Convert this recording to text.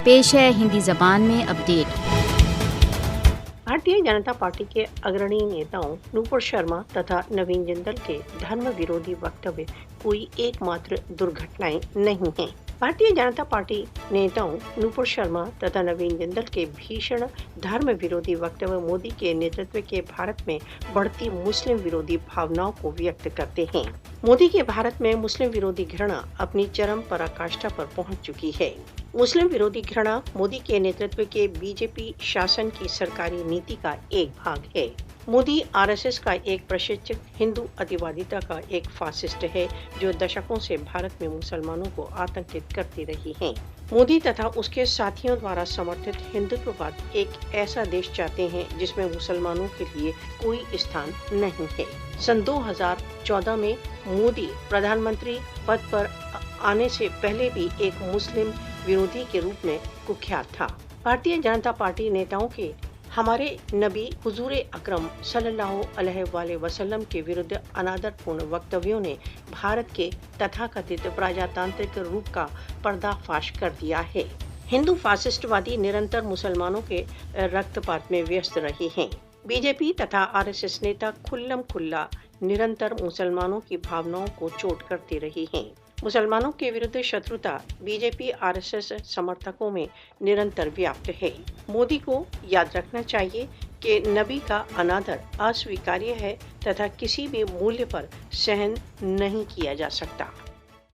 पेश है हिंदी ज़बान में अपडेट। भारतीय जनता पार्टी के अग्रणी नेताओं नूपुर शर्मा तथा नवीन जिंदल के धर्म विरोधी वक्तव्य कोई एकमात्र दुर्घटनाएं नहीं हैं। भारतीय जनता पार्टी नेताओं नूपुर शर्मा तथा नवीन जिंदल के भीषण धर्म विरोधी वक्तव्य मोदी के नेतृत्व के भारत में बढ़ती मुस्लिम विरोधी भावनाओं को व्यक्त करते हैं। मोदी के भारत में मुस्लिम विरोधी घृणा अपनी चरम पराकाष्ठा पर पहुंच चुकी है। मुस्लिम विरोधी घृणा मोदी के नेतृत्व के बीजेपी शासन की सरकारी नीति का एक भाग है। मोदी आरएसएस का एक प्रशिक्षित हिंदू अतिवादिता का एक फासिस्ट है जो दशकों से भारत में मुसलमानों को आतंकित करती रही है। मोदी तथा उसके साथियों द्वारा समर्थित हिंदुत्ववाद एक ऐसा देश चाहते हैं जिसमें मुसलमानों के लिए कोई स्थान नहीं है। सन 2014 में मोदी प्रधानमंत्री पद पर आने से पहले भी एक मुस्लिम विरोधी के रूप में कुख्यात था। भारतीय जनता पार्टी नेताओं के हमारे नबी हुजूरे अकरम सल्लल्लाहु अलैहि वसल्लम के विरुद्ध अनादरपूर्ण वक्तव्यों ने भारत के तथाकथित प्रजातांत्रिक रूप का पर्दाफाश कर दिया है। हिंदू फासिस्टवादी निरंतर मुसलमानों के रक्तपात में व्यस्त रहे हैं। बीजेपी तथा आरएसएस नेता खुल्लम खुल्ला निरंतर मुसलमानों की भावनाओं को चोट करते रहे हैं। मुसलमानों के विरुद्ध शत्रुता बीजेपी आरएसएस समर्थकों में निरंतर व्याप्त है। मोदी को याद रखना चाहिए कि नबी का अनादर अस्वीकार्य है तथा किसी भी मूल्य पर सहन नहीं किया जा सकता।